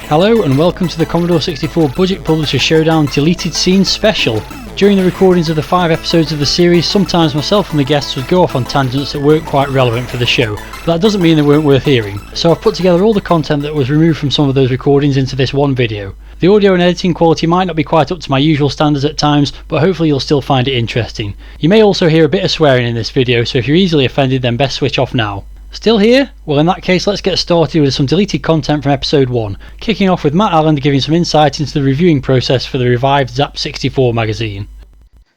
Hello and welcome to the Commodore 64 Budget Publisher Showdown Deleted Scenes Special. During the recordings of the 5 episodes of the series, sometimes myself and the guests would go off on tangents that weren't quite relevant for the show, but that doesn't mean they weren't worth hearing. So I've put together all the content that was removed from some of those recordings into this one video. The audio and editing quality might not be quite up to my usual standards at times, but hopefully you'll still find it interesting. You may also hear a bit of swearing in this video, so if you're easily offended then best switch off now. Still here? Well, in that case, let's get started with some deleted content from episode 1, kicking off with Matt Allen giving some insight into the reviewing process for the revived Zap 64 magazine.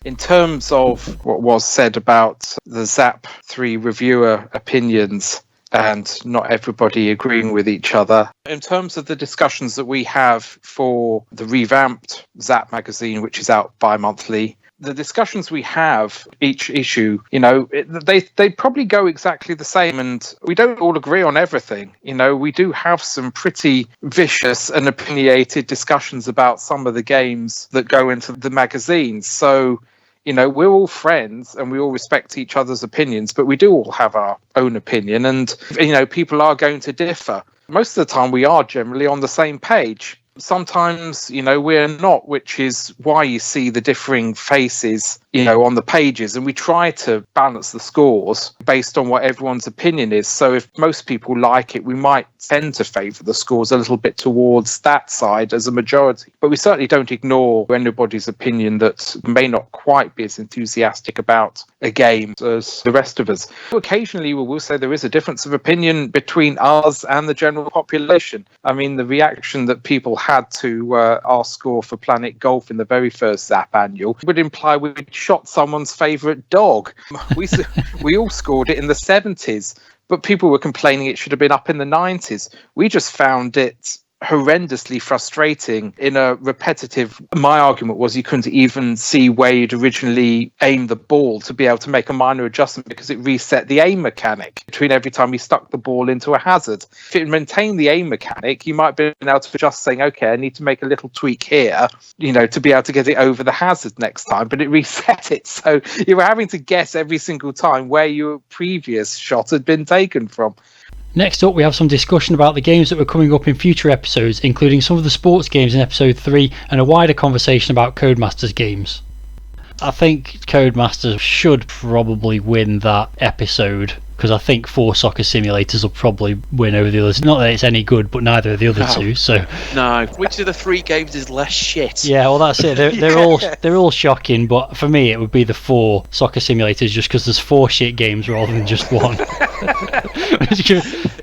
In terms of what was said about the Zap 3 reviewer opinions and not everybody agreeing with each other, in terms of the discussions that we have for the revamped Zap magazine, which is out bi-monthly, the discussions we have each issue, they probably go exactly the same, and we don't all agree on everything. We do have some pretty vicious and opinionated discussions about some of the games that go into the magazines. So, we're all friends and we all respect each other's opinions, but we do all have our own opinion, and, people are going to differ. Most of the time we are generally on the same page. Sometimes, we're not, which is why you see the differing faces, on the pages, and we try to balance the scores based on what everyone's opinion is. So if most people like it, we might tend to favour the scores a little bit towards that side as a majority. But we certainly don't ignore anybody's opinion that may not quite be as enthusiastic about a game as the rest of us. Occasionally we will say there is a difference of opinion between us and the general population. I mean, the reaction that people had to our score for Planet Golf in the very first Zap annual would imply we'd shot someone's favourite dog. We all scored it in the 70s, but people were complaining it should have been up in the 90s. We just found it horrendously frustrating in a repetitive. My argument was you couldn't even see where you'd originally aimed the ball to be able to make a minor adjustment because it reset the aim mechanic between every time you stuck the ball into a hazard. If it maintained the aim mechanic, you might be able to adjust, saying, okay, I need to make a little tweak here, to be able to get it over the hazard next time, but it reset it. So you were having to guess every single time where your previous shot had been taken from. Next up, we have some discussion about the games that were coming up in future episodes, including some of the sports games in episode 3 and a wider conversation about Codemasters games. I think Codemasters should probably win that episode, because I think 4 soccer simulators will probably win over the others. Not that it's any good, but neither are the other two. So no, which of the 3 games is less shit? Yeah, well that's it. They're all shocking, but for me it would be the 4 soccer simulators, just because there's 4 shit games rather than just one.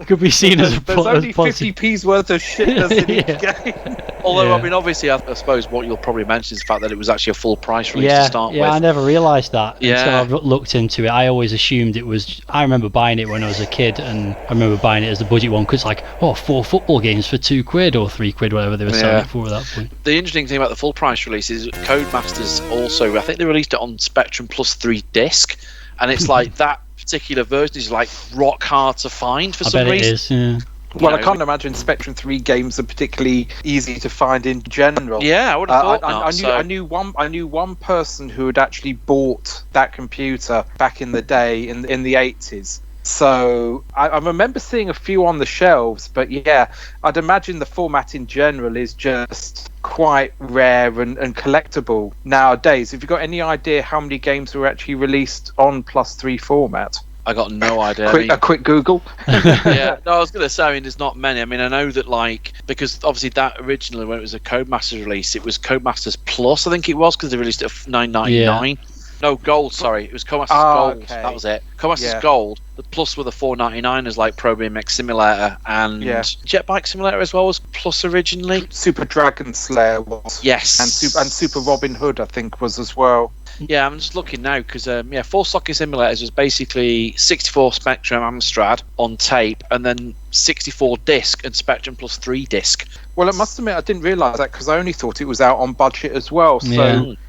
Could be seen as a there's only 50p's worth of shit in each game. Although, I mean, obviously, I suppose what you'll probably mention is the fact that it was actually a full price release to start with. Yeah, I never realised that until I've looked into it. I always assumed it was. I remember buying it when I was a kid, and I remember buying it as the budget one because, 4 football games for £2 or £3, whatever they were selling it for at that point. The interesting thing about the full price release is Codemasters also, I think they released it on Spectrum Plus 3 disc, and it's like that particular version is like rock hard to find for some reason. It is, yeah. Well, I can't imagine Spectrum 3 games are particularly easy to find in general. Yeah, I would have thought not. I knew one person who had actually bought that computer back in the day in the 80s. So I remember seeing a few on the shelves, but yeah, I'd imagine the format in general is just quite rare and collectible nowadays. Have you got any idea how many games were actually released on Plus 3 format? I got no idea. A quick Google. Yeah, no, I was going to say, there's not many. I mean, I know that, because obviously that originally, when it was a Codemasters release, it was Codemasters Plus, I think it was, because they released it for $9.99. Yeah. No, Gold, sorry. It was Codemasters Gold. Okay. That was it. Codemasters Gold. The Plus were the $4.99 like Pro BMX Simulator, and Jet Bike Simulator as well was Plus originally. Super Dragon Slayer was. Yes. And Super Robin Hood, I think, was as well. Yeah, I'm just looking now because 4 Soccer Simulators was basically 64 Spectrum Amstrad on tape, and then 64 disc and Spectrum Plus 3 disc. Well, I must admit I didn't realise that because I only thought it was out on budget as well.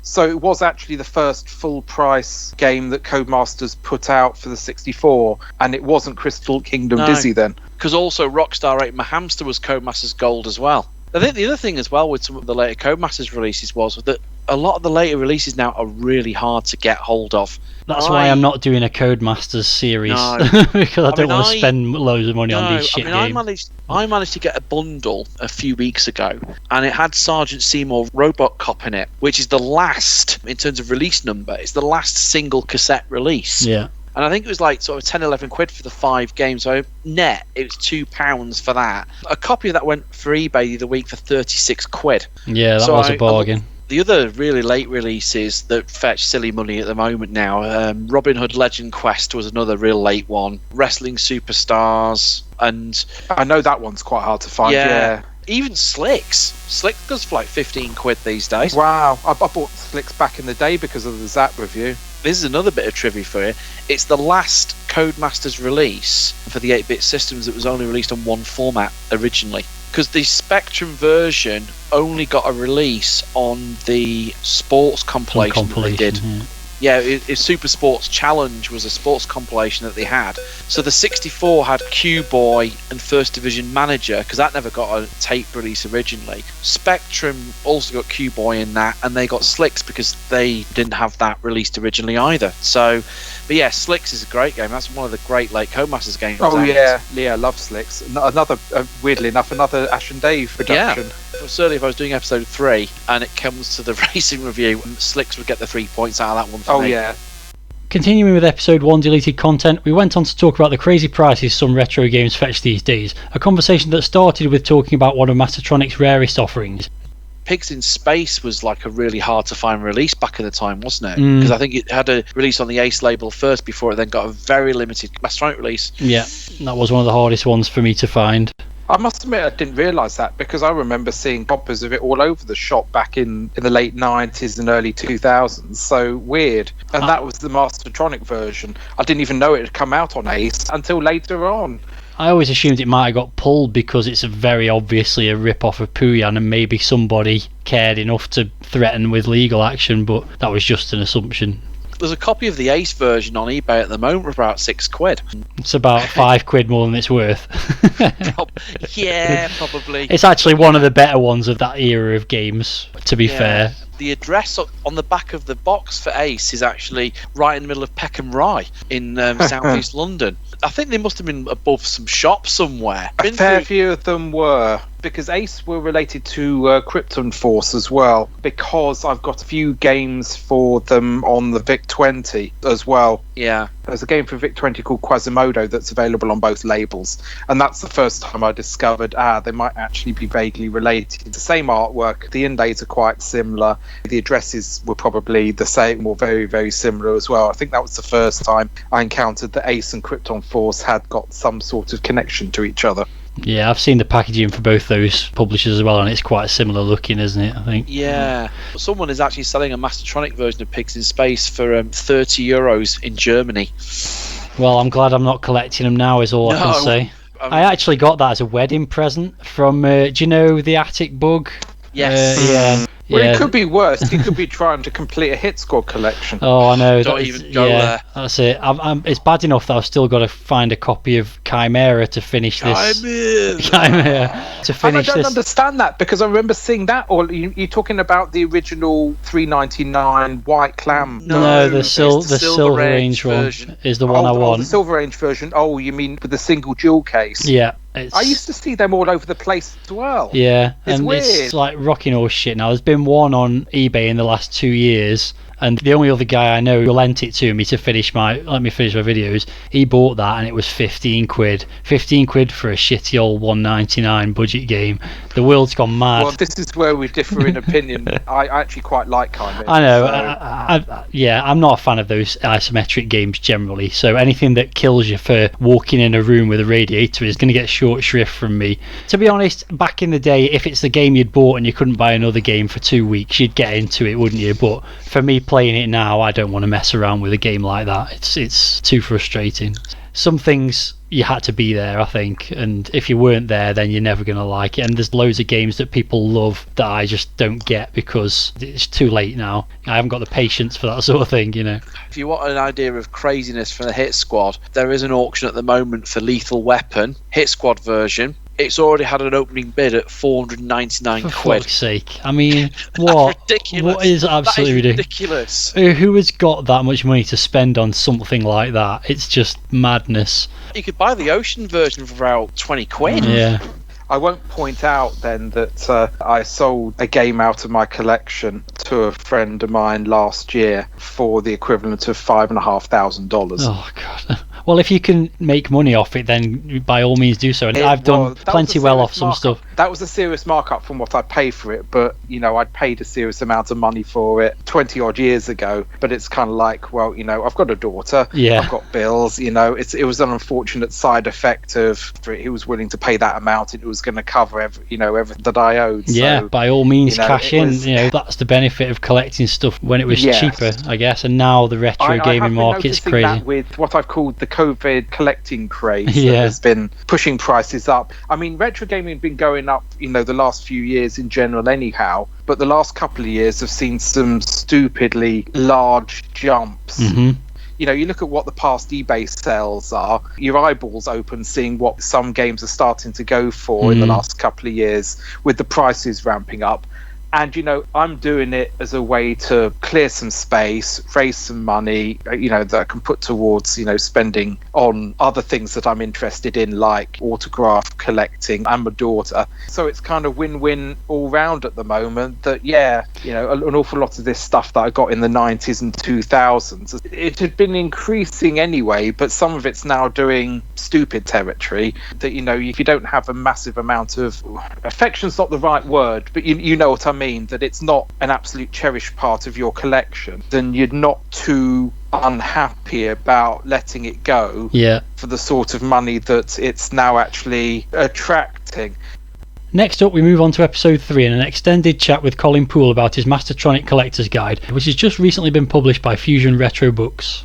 So it was actually the first full price game that Codemasters put out for the 64, and it wasn't Crystal Kingdom Dizzy then. Because also Rockstar Ate My Hamster was Codemasters Gold as well. I think the other thing as well with some of the later Codemasters releases was that a lot of the later releases now are really hard to get hold of. That's why I'm not doing a Codemasters series, because I don't want to spend loads of money on these shit games. I managed to get a bundle a few weeks ago, and it had Sergeant Seymour Robot Cop in it, which is the last, in terms of release number, it's the last single cassette release. Yeah. And I think it was like sort of 10, 11 quid for the 5 games. So net, it was £2 for that. A copy of that went for eBay the other week for 36 quid. Yeah, that was a bargain. The other really late releases that fetch silly money at the moment now, Robin Hood Legend Quest was another real late one. Wrestling Superstars, and I know that one's quite hard to find. Yeah. Even Slicks. Slicks goes for like 15 quid these days. Wow, I bought Slicks back in the day because of the Zap review. This is another bit of trivia for you. It's the last Codemasters release for the 8-bit systems that was only released on one format originally. Because the Spectrum version only got a release on the sports compilation they did. Yeah, Super Sports Challenge was a sports compilation that they had. So the 64 had Q-Boy and First Division Manager, because that never got a tape release originally. Spectrum also got Q-Boy in that, and they got Slicks because they didn't have that released originally either. So, but yeah, Slicks is a great game. That's one of the great late Codemasters games. Oh yeah, I love Slicks. Another, weirdly enough, another Ash and Dave production. Yeah. Well, certainly if I was doing episode 3 and it comes to the racing review, Slicks would get the 3 points out of that one for me. Yeah. Continuing with episode 1 deleted content, we went on to talk about the crazy prices some retro games fetch these days, a conversation that started with talking about one of Mastertronic's rarest offerings. Pigs in Space was like a really hard to find release back in the time, wasn't it? Because I think it had a release on the Ace label first before it then got a very limited Mastertronic release. Yeah, that was one of the hardest ones for me to find. I must admit I didn't realise that, because I remember seeing copies of it all over the shop back in the late 90s and early 2000s. So weird. And that was the Mastertronic version. I didn't even know it had come out on Ace until later on. I always assumed it might have got pulled because it's very obviously a rip-off of Puyan, and maybe somebody cared enough to threaten with legal action, but that was just an assumption. There's a copy of the Ace version on eBay at the moment for about 6 quid. It's about 5 quid more than it's worth. Yeah, probably. It's actually one of the better ones of that era of games, to be fair. The address on the back of the box for Ace is actually right in the middle of Peckham Rye in southeast London. I think they must have been above some shops somewhere. A fair few of them were, because Ace were related to Krypton Force as well, because I've got a few games for them on the VIC-20 as well. Yeah. There's a game for VIC-20 called Quasimodo that's available on both labels, and that's the first time I discovered they might actually be vaguely related. The same artwork, the inlays are quite similar, the addresses were probably the same or very, very similar as well. I think that was the first time I encountered that Ace and Krypton Force had got some sort of connection to each other. Yeah, I've seen the packaging for both those publishers as well, and it's quite similar looking, isn't it, I think? Yeah. Someone is actually selling a Mastertronic version of Pigs in Space for €30 in Germany. Well, I'm glad I'm not collecting them now, is all I can say. I actually got that as a wedding present from, do you know the Attic Bug? Yes. Well, it could be worse. He could be trying to complete a hit squad collection. Oh, I know. Don't even go there. That's it. It's bad enough that I've still got to find a copy of Chimera to finish this. Chimera to finish this. I don't understand that, because I remember seeing that. Or you're talking about the original $3.99 White Clam? No, the Silver Range one is the one I want. The Silver Range version. Oh, you mean with the single jewel case? Yeah. I used to see them all over the place as well. Yeah, it's weird. It's like rocking horse shit now. There's been one on eBay in the last 2 years, and the only other guy I know who lent it to me to let me finish my videos, he bought that and it was 15 quid. 15 quid for a shitty old $1.99 budget game. The world's gone mad. Well, this is where we differ in opinion. I actually quite like Chimera. I know. So. I'm not a fan of those isometric games generally, so anything that kills you for walking in a room with a radiator is going to get short shrift from me. To be honest, back in the day, if it's the game you'd bought and you couldn't buy another game for 2 weeks, you'd get into it, wouldn't you? But for me, playing it now, I don't want to mess around with a game like that. It's too frustrating. Some things you had to be there, I think, and if you weren't there, then you're never going to like it. And there's loads of games that people love that I just don't get because it's too late now. I haven't got the patience for that sort of thing, you know. If you want an idea of craziness from the Hit Squad, there is an auction at the moment for Lethal Weapon Hit Squad version. it's already had an opening bid at 499 For quid. fuck's sake. I mean, what? Ridiculous. What is absolutely ridiculous? Who has got that much money to spend on something like that? It's just madness. You could buy the Ocean version for about 20 quid. Yeah. I won't point out then that I sold a game out of my collection to a friend of mine last year for the equivalent of $5,500. Oh god. Well, if you can make money off it, then by all means do so. And I've done plenty well off some stuff. That was a serious markup from what I paid for it, but I'd paid a serious amount of money for it 20 odd years ago. But it's kind of like, well, I've got a daughter, I've got bills. It was an unfortunate side effect of he was willing to pay that amount. It was going to cover everything that I owed. Yeah, so, by all means, cash in. That's the benefit of collecting stuff when it was cheaper, I guess. And now the retro gaming market's crazy. That with what I've called the COVID collecting craze that has been pushing prices up. I mean, retro gaming has been going up, the last few years in general anyhow, but the last couple of years have seen some stupidly large jumps. Mm-hmm. You look at what the past eBay sales are, your eyeballs open seeing what some games are starting to go for in the last couple of years with the prices ramping up. And, I'm doing it as a way to clear some space, raise some money, that I can put towards, spending on other things that I'm interested in, like autograph collecting and my daughter. So it's kind of win-win all round at the moment that, an awful lot of this stuff that I got in the 90s and 2000s, it had been increasing anyway, but some of it's now doing stupid territory that, if you don't have a massive amount of affection's not the right word, but you know what I mean, that it's not an absolute cherished part of your collection, then you're not too unhappy about letting it go for the sort of money that it's now actually attracting. Next up, we move on to episode 3 and an extended chat with Colin Poole about his Mastertronic Collector's Guide, which has just recently been published by Fusion Retro Books.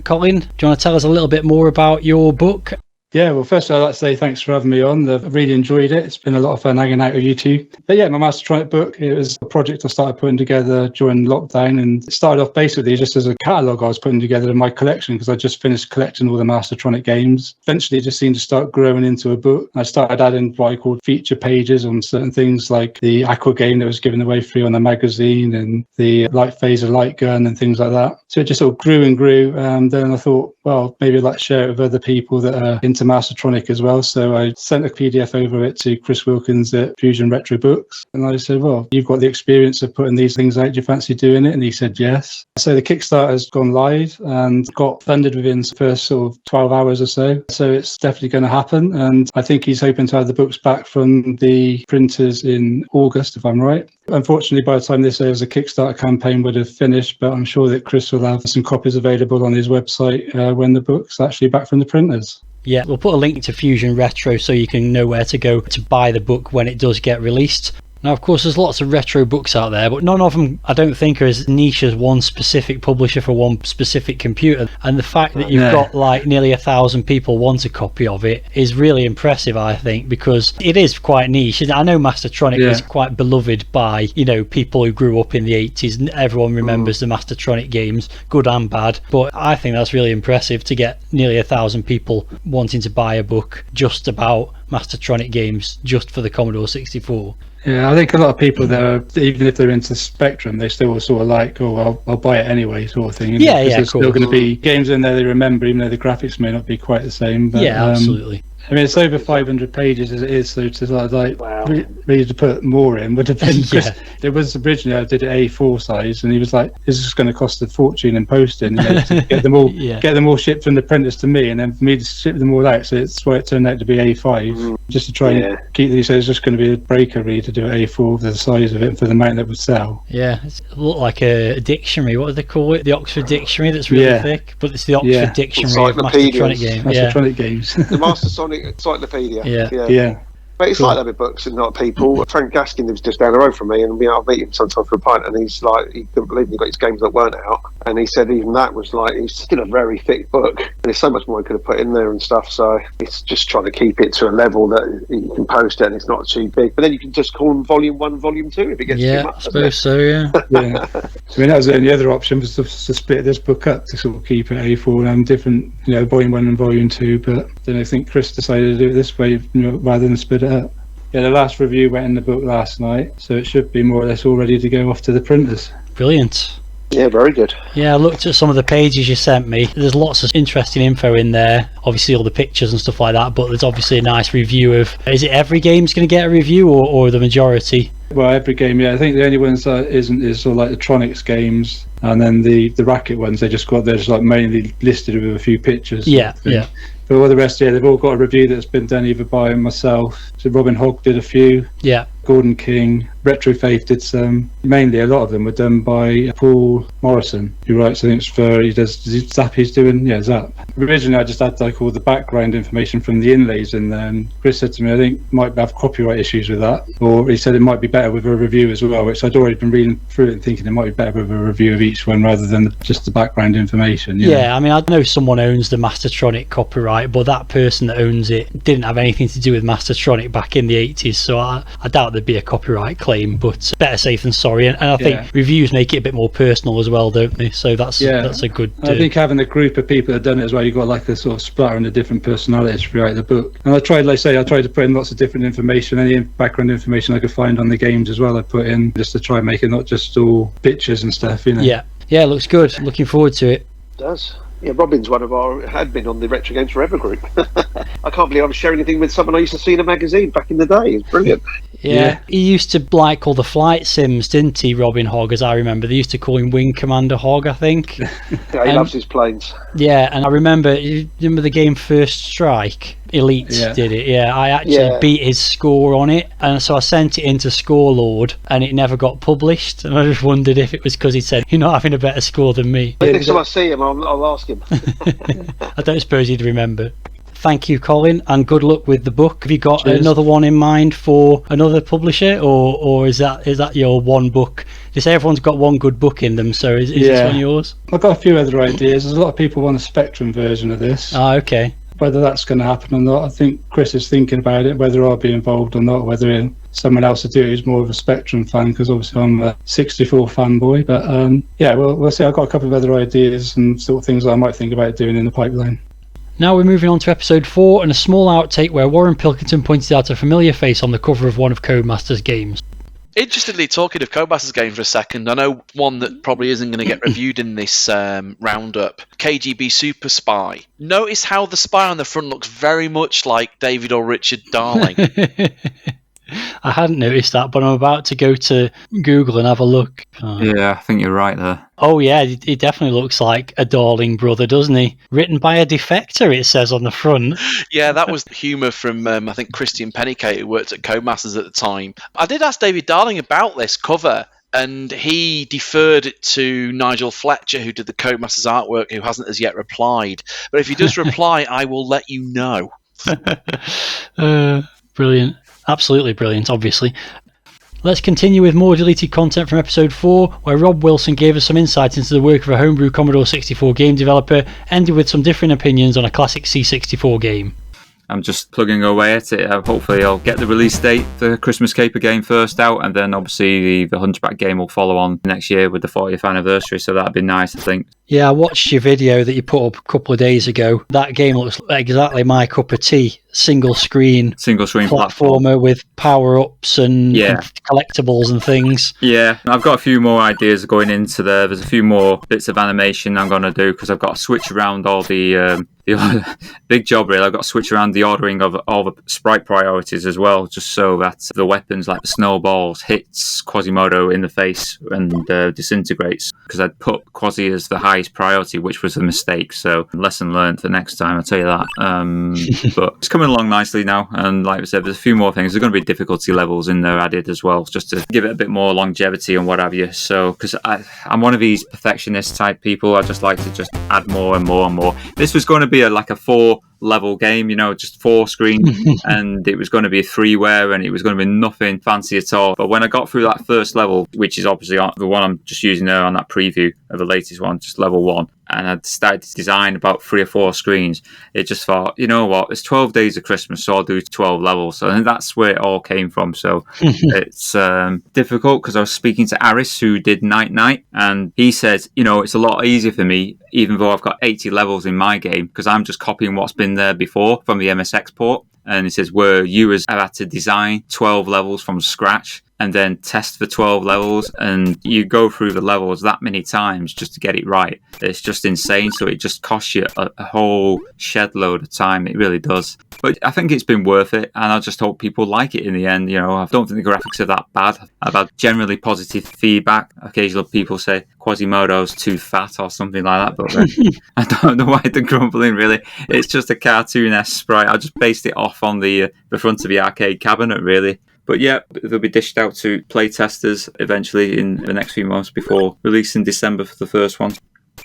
Colin, do you want to tell us a little bit more about your book? Yeah, well, first I'd like to say thanks for having me on. I've really enjoyed it. It's been a lot of fun hanging out with you two. But yeah, my Mastertronic book, it was a project I started putting together during lockdown, and it started off basically just as a catalogue I was putting together in my collection because I just finished collecting all the Mastertronic games. Eventually it just seemed to start growing into a book. I started adding what I called feature pages on certain things like the Aqua game that was given away free on the magazine and the light phaser light gun and things like that. So it just sort of grew and grew. Then I thought, well, maybe I'd like to share it with other people that are into Mastertronic as well. So I sent a PDF over it to Chris Wilkins at Fusion Retro Books. And I said, well, you've got the experience of putting these things out. Do you fancy doing it? And he said, yes. So the Kickstarter has gone live and got funded within the first sort of 12 hours or so. So it's definitely going to happen. And I think he's hoping to have the books back from the printers in August, if I'm right. Unfortunately, by the time this airs, the Kickstarter campaign would have finished, but I'm sure that Chris will have some copies available on his website when the book's actually back from the printers. Yeah, we'll put a link to Fusion Retro so you can know where to go to buy the book when it does get released. Now, of course, there's lots of retro books out there, but none of them, I don't think, are as niche as one specific publisher for one specific computer. And the fact that you've got like nearly 1,000 people want a copy of it is really impressive, I think, because it is quite niche. I know Mastertronic was quite beloved by, people who grew up in the 80s. Everyone remembers the Mastertronic games, good and bad. But I think that's really impressive to get nearly 1,000 people wanting to buy a book just about Mastertronic games, just for the Commodore 64. Yeah, I think a lot of people there, even if they're into Spectrum, they still sort of like, I'll buy it anyway, sort of thing. Yeah, there's still going to be games in there they remember, even though the graphics may not be quite the same. But, yeah, absolutely. I mean, it's over 500 pages as it is, so to really to put more in would have been. It was originally I did it A4 size, and he was like, "This is going to cost a fortune in posting, to get them all, get them all shipped from the printers to me, and then for me to ship them all out." So it's why it turned out to be A5, just to try and keep these. So it's just going to be a breaker really to do it A4 for the size of it for the amount that would sell. Yeah, it looked like a dictionary. What do they call it? The Oxford Dictionary. That's really thick, but it's the Oxford Dictionary of Mastertronic games. Mastertronic games. The Mastertronic Encyclopedia. Yeah. But it's like that with books and not people. Frank Gaskin lives just down the road from me, and I meet him sometimes for a pint, and he's like, he couldn't believe he got his games that weren't out. And he said even that was like, it's still a very thick book. And there's so much more he could have put in there and stuff. So it's just trying to keep it to a level that you can post it and it's not too big. But then you can just call them Volume 1, Volume 2 if it gets too much. I suppose so, yeah. Yeah. I mean, that was the only other option, was to split this book up to sort of keep it A4 and different, Volume 1 and Volume 2. But then I think Chris decided to do it this way, rather than split it up. Yeah, the last review went in the book last night, so it should be more or less all ready to go off to the printers. Brilliant. Yeah, very good. Yeah, I looked at some of the pages you sent me. There's lots of interesting info in there. Obviously all the pictures and stuff like that, but there's obviously a nice review of... Is it every game's going to get a review, or the majority? Well, every game, yeah. I think the only ones that isn't is sort of like the Tronics games, and then the Racket ones, they're just like mainly listed with a few pictures. Yeah. But all the rest, they've all got a review that's been done either by myself. So Robin Hogg did a few. Yeah. Gordon King, Retro Faith did some. Mainly, a lot of them were done by Paul Morrison, who writes, I think, he does Zap. He's doing, Zap. Originally, I just had like all the background information from the inlays in there. And Chris said to me, I think might have copyright issues with that, or he said it might be better with a review as well, which I'd already been reading through it and thinking it might be better with a review of each one rather than just the background information. Yeah, I mean, I know someone owns the Mastertronic copyright, but that person that owns it didn't have anything to do with Mastertronic back in the 80s, so I doubt there'd be a copyright claim, but better safe than sorry. And I think reviews make it a bit more personal as well, don't they? So that's a good... I think having a group of people that have done it as well, you've got like a sort of splattering of different personalities throughout the book. And I tried to put in lots of different information, any background information I could find on the games as well, I put in, just to try and make it not just all pictures and stuff, Yeah, it looks good. Looking forward to it. It does. Yeah, Robin's had been on the Retro Games Forever group. I can't believe I'm sharing anything with someone I used to see in a magazine back in the day. It's brilliant. Yeah, he used to like all the flight sims, didn't he, Robin Hogg, as I remember. They used to call him Wing Commander Hogg, I think. Yeah, he loves his planes. Yeah, and I remember the game First Strike? Elite did it, I actually beat his score on it, and so I sent it into Scorelord, and it never got published, and I just wondered if it was because he said, you're not having a better score than me. Next time I see him, I'll ask him. I don't suppose he'd remember. Thank you, Colin, and good luck with the book. Have you got another one in mind for another publisher, or is that your one book? They say everyone's got one good book in them, so is this one yours? I've got a few other ideas. There's a lot of people want a Spectrum version of this. Ah, okay. Whether that's going to happen or not, I think Chris is thinking about it, whether I'll be involved or not, whether someone else will do it who's more of a Spectrum fan, because obviously I'm a 64 fanboy. But we'll see. I've got a couple of other ideas and sort of things that I might think about doing in the pipeline. Now we're moving on to episode 4 and a small outtake where Warren Pilkington pointed out a familiar face on the cover of one of Codemasters' games. Interestingly, talking of Codemasters games for a second, I know one that probably isn't going to get reviewed in this roundup, KGB Super Spy. Notice how the spy on the front looks very much like David or Richard Darling. I hadn't noticed that, but I'm about to go to Google and have a look. Yeah, I think you're right there. Oh yeah, he definitely looks like a Darling brother, doesn't he? Written by a defector, it says on the front. Yeah, that was humour from, I think, Christian Pennicate, who worked at Codemasters at the time. I did ask David Darling about this cover, and he deferred it to Nigel Fletcher, who did the Codemasters artwork, who hasn't as yet replied. But if he does reply, I will let you know. Brilliant. Absolutely brilliant, obviously. Let's continue with more deleted content from episode 4, where Rob Wilson gave us some insight into the work of a homebrew Commodore 64 game developer, ended with some differing opinions on a classic C64 game. I'm just plugging away at it. Hopefully I'll get the release date, the Christmas Caper game first out, and then obviously the Hunchback game will follow on next year with the 40th anniversary, so that'd be nice, I think. Yeah, I watched your video that you put up a couple of days ago. That game looks exactly my cup of tea. Single screen platformer with power-ups and collectibles and things. Yeah, I've got a few more ideas going into there. There's a few more bits of animation I'm going to do, because I've got to switch around all the big job really. I've got to switch around the ordering of all the sprite priorities as well, just so that the weapons like the snowballs hits Quasimodo in the face and disintegrates, because I'd put Quasi as the highest priority, which was a mistake, so lesson learned for next time, I'll tell you that. But it's coming along nicely now, and like I said, there's a few more things. There's going to be difficulty levels in there added as well, just to give it a bit more longevity and what have you. So, because I'm one of these perfectionist type people, I just like to just add more and more and more. This was going to be like a 4 level game, just 4 screens, and it was going to be a 3-way, and it was going to be nothing fancy at all. But when I got through that first level, which is obviously the one I'm just using there on that preview of the latest one, just level 1, and I started to design about 3 or 4 screens, it just thought, you know what, it's 12 days of Christmas, so I'll do 12 levels. So I think that's where it all came from. So it's difficult, because I was speaking to Aris, who did Night, and he said, it's a lot easier for me, even though I've got 80 levels in my game, because I'm just copying what's been there before from the MSX port. And he says, where you have had to design 12 levels from scratch and then test for 12 levels, and you go through the levels that many times just to get it right. It's just insane. So it just costs you a whole shed load of time. It really does. But I think it's been worth it, and I just hope people like it in the end. I don't think the graphics are that bad. I've had generally positive feedback. Occasionally people say Quasimodo's too fat or something like that, but I don't know why they're grumbling, really. It's just a cartoon-esque sprite. I just based it off on the front of the arcade cabinet, really. But yeah, they'll be dished out to playtesters eventually in the next few months before release in December for the first one.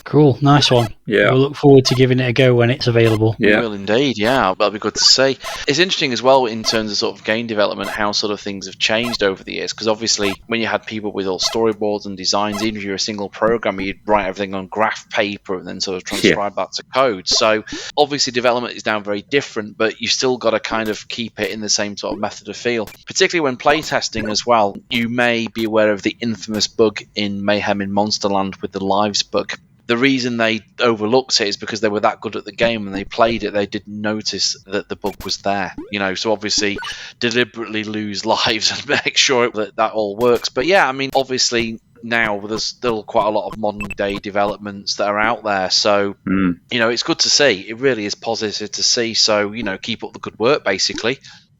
Cool, nice one. Yeah. We'll look forward to giving it a go when it's available. Yeah. We will indeed, yeah. That'll be good to see. It's interesting as well in terms of sort of game development, how sort of things have changed over the years. Because obviously, when you had people with all storyboards and designs, even if you're a single programmer, you'd write everything on graph paper and then sort of transcribe that to code. So obviously, development is now very different, but you've still got to kind of keep it in the same sort of method of feel. Particularly when playtesting as well, you may be aware of the infamous bug in Mayhem in Monsterland with the lives bug. The reason they overlooked it is because they were that good at the game and they played it, they didn't notice that the bug was there. So obviously deliberately lose lives and make sure that all works. But yeah, I mean, obviously now there's still quite a lot of modern day developments that are out there. So, it's good to see. It really is positive to see. So, keep up the good work, basically.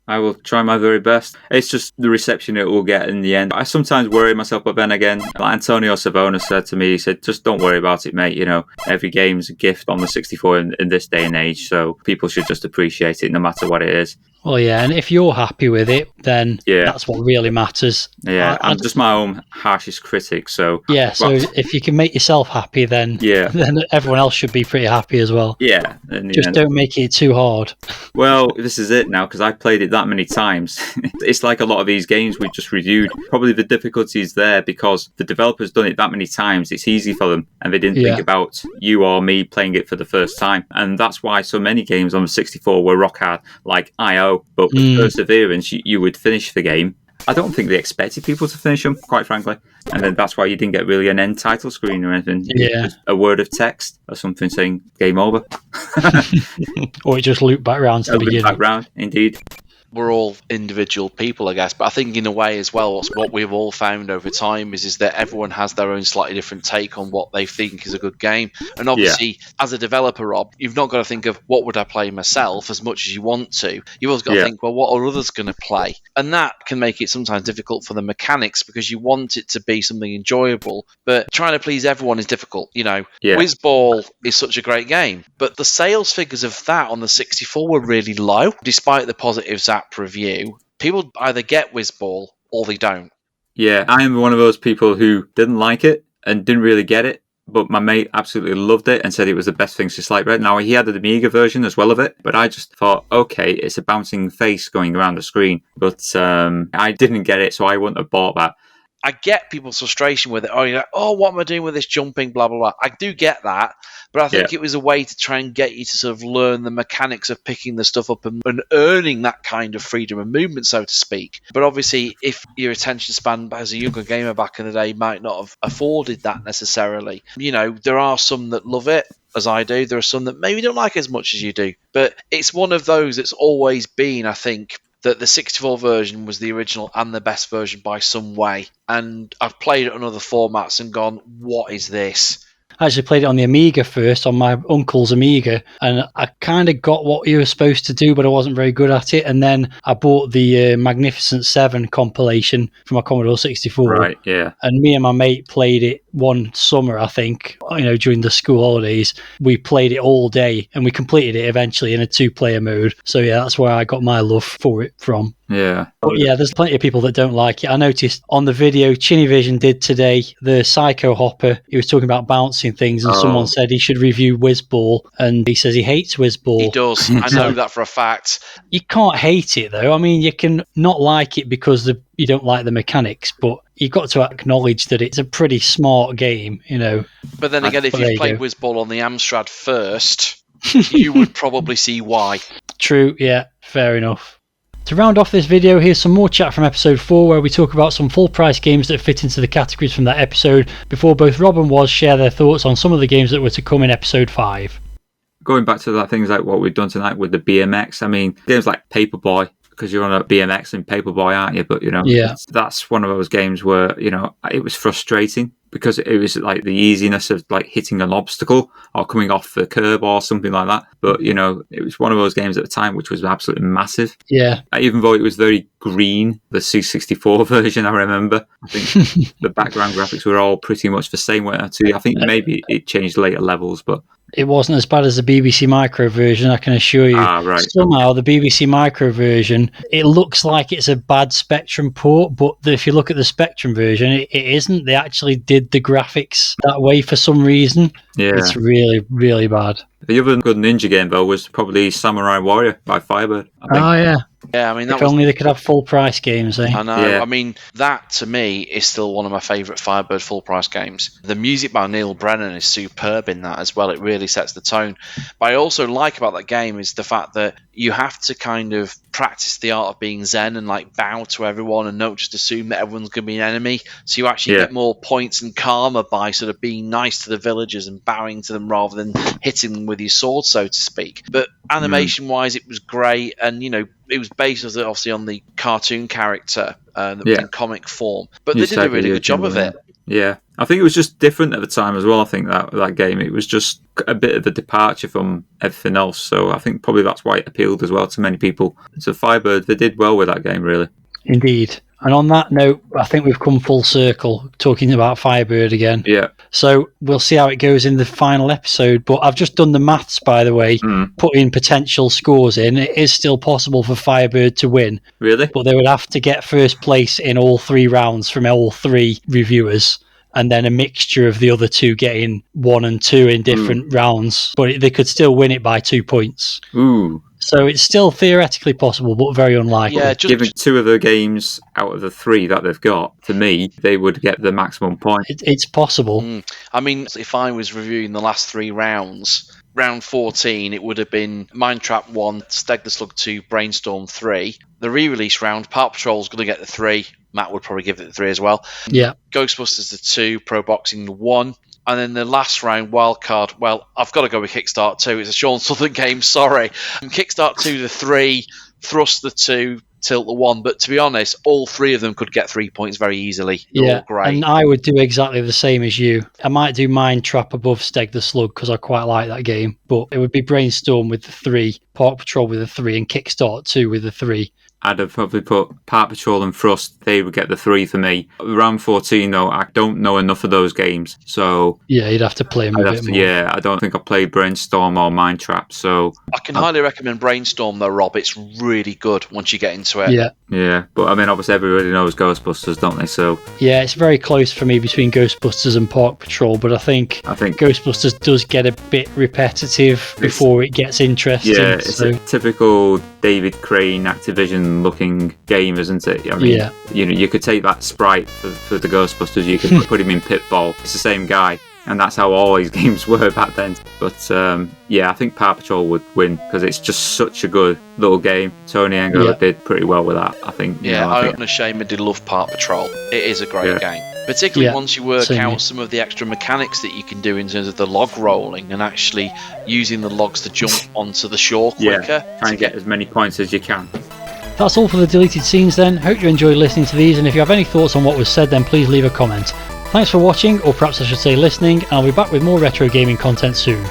I will try my very best. It's just the reception it will get in the end. I sometimes worry myself, but then again, like Antonio Savona said to me, he said, just don't worry about it, mate. Every game's a gift on the 64 in this day and age, so people should just appreciate it no matter what it is. Well, yeah, and if you're happy with it, then that's what really matters. Yeah, I'm just my own harshest critic, so... Yeah, so if you can make yourself happy, then everyone else should be pretty happy as well. Yeah. Just don't make it too hard. Well, this is it now, because I've played it that many times. It's like a lot of these games we just reviewed. Probably the difficulty is there because the developer's done it that many times, it's easy for them, and they didn't think about you or me playing it for the first time. And that's why so many games on the 64 were rock hard, like I.O., but with perseverance, you would finish the game. I don't think they expected people to finish them, quite frankly. And then that's why you didn't get really an end title screen or anything. Yeah. Just a word of text or something saying game over. Or it just looped back round to the beginning. Back round, indeed. We're all individual people, I guess, but I think in a way as well, what we've all found over time is that everyone has their own slightly different take on what they think is a good game. And obviously, as a developer, Rob, you've not got to think of what would I play myself as much as you want to. You've also got to think, well, what are others going to play? And that can make it sometimes difficult for the mechanics because you want it to be something enjoyable, but trying to please everyone is difficult. Whizball is such a great game, but the sales figures of that on the 64 were really low, despite the positive Zap review. People either get Whizball or they don't. Yeah, I am one of those people who didn't like it and didn't really get it, but my mate absolutely loved it and said it was the best thing since sliced bread. Now, he had the Amiga version as well of it, but I just thought, okay, it's a bouncing face going around the screen, but I didn't get it, so I wouldn't have bought that. I get people's frustration with it. Oh, you're like, what am I doing with this jumping, blah, blah, blah. I do get that, but I think it was a way to try and get you to sort of learn the mechanics of picking the stuff up and earning that kind of freedom of movement, so to speak. But obviously, if your attention span as a younger gamer back in the day might not have afforded that necessarily, there are some that love it, as I do. There are some that maybe don't like it as much as you do. But it's one of those that's always been, I think, that the 64 version was the original and the best version by some way. And I've played it on other formats and gone, what is this? I actually played it on the Amiga first, on my uncle's Amiga, and I kind of got what you were supposed to do, but I wasn't very good at it. And then I bought the Magnificent 7 compilation from my Commodore 64. Right, yeah. And me and my mate played it one summer, I think, during the school holidays. We played it all day and we completed it eventually in a 2-player mode. So yeah, that's where I got my love for it from. Yeah. But yeah, there's plenty of people that don't like it. I noticed on the video Chinivision did today, the Psycho Hopper, he was talking about bouncing things, and someone said he should review Whizball, and he says he hates Whizball. He does. I know that for a fact. You can't hate it, though. I mean, you can not like it because you don't like the mechanics, but you've got to acknowledge that it's a pretty smart game, But then again, if you played Whizball on the Amstrad first, you would probably see why. True, yeah, fair enough. To round off this video, here's some more chat from episode 4 where we talk about some full price games that fit into the categories from that episode before both Rob and Woz share their thoughts on some of the games that were to come in episode 5. Going back to that, things like what we've done tonight with the BMX, I mean, games like Paperboy, because you're on a BMX in Paperboy, aren't you? But, that's one of those games where, it was frustrating because it was like the easiness of like hitting an obstacle or coming off the curb or something like that. But, it was one of those games at the time which was absolutely massive. Yeah. Even though it was very green, the C64 version, I remember. I think the background graphics were all pretty much the same way too. I think maybe it changed later levels, but it wasn't as bad as the BBC Micro version, I can assure you. Right. Somehow, the BBC Micro version, it looks like it's a bad Spectrum port, but if you look at the Spectrum version, it isn't. They actually did the graphics that way for some reason. Yeah. It's really, really bad. The other good ninja game, though, was probably Samurai Warrior by Firebird, I think. Oh, yeah. Yeah, I mean, if only they could have full price games, eh? I know. Yeah. I mean, that to me is still one of my favourite Firebird full price games. The music by Neil Brennan is superb in that as well. It really sets the tone. But I also like about that game is the fact that you have to kind of practice the art of being zen and like bow to everyone and not just assume that everyone's going to be an enemy. So you actually get more points and karma by sort of being nice to the villagers and bowing to them rather than hitting them with your sword, so to speak. But animation wise, it was great, and it was based obviously on the cartoon character that was in comic form, but they did a really good job of it. Yeah, I think it was just different at the time as well. I think that game, it was just a bit of a departure from everything else, so I think probably that's why it appealed as well to many people. So Firebird, they did well with that game, really. Indeed. And on that note, I think we've come full circle talking about Firebird again. Yeah. So we'll see how it goes in the final episode. But I've just done the maths, by the way, putting potential scores in. It is still possible for Firebird to win. Really? But they would have to get first place in all 3 rounds from all 3 reviewers, and then a mixture of the other 2 getting 1 and 2 in different rounds. But they could still win it by 2 points. Ooh. So it's still theoretically possible, but very unlikely. Yeah, given 2 of the games out of the 3 that they've got, to me, they would get the maximum point. It's possible. I mean, if I was reviewing the last 3 rounds, round 14, it would have been Mind Trap 1, Steg the Slug 2, Brainstorm 3. The re-release round, Paw Patrol's going to get the 3. Matt would probably give it the 3 as well. Yeah. Ghostbusters the 2, Pro Boxing the 1. And then the last round, Wildcard, well, I've got to go with Kickstart 2. It's a Sean Southern game, sorry. Kickstart 2 the 3, Thrust the 2, Tilt the 1. But to be honest, all 3 of them could get 3 points very easily. They're all great. And I would do exactly the same as you. I might do Mind Trap above Steg the Slug because I quite like that game. But it would be Brainstorm with the 3, Paw Patrol with the 3, and Kickstart 2 with the 3. I'd have probably put Paw Patrol and Thrust. They would get the 3 for me. Round 14, though, I don't know enough of those games, so yeah, you'd have to play them a bit more. Yeah, I don't think I played Brainstorm or Mind Trap, so I can highly recommend Brainstorm, though, Rob. It's really good once you get into it. Yeah, but I mean, obviously everybody knows Ghostbusters, don't they? So yeah, it's very close for me between Ghostbusters and Paw Patrol, but I think Ghostbusters does get a bit repetitive before it gets interesting. Yeah, it's a typical David Crane Activision-looking game, isn't it? I mean, you could take that sprite for the Ghostbusters, you could put him in Pitfall. It's the same guy, and that's how all these games were back then. But I think Paw Patrol would win because it's just such a good little game. Tony Engel did pretty well with that, I think. I unashamedly love Paw Patrol. It is a great game. Particularly once you work out some of the extra mechanics that you can do in terms of the log rolling and actually using the logs to jump onto the shore quicker. Try and get as many points as you can. That's all for the deleted scenes then. Hope you enjoyed listening to these, and if you have any thoughts on what was said, then please leave a comment. Thanks for watching, or perhaps I should say listening, and I'll be back with more retro gaming content soon.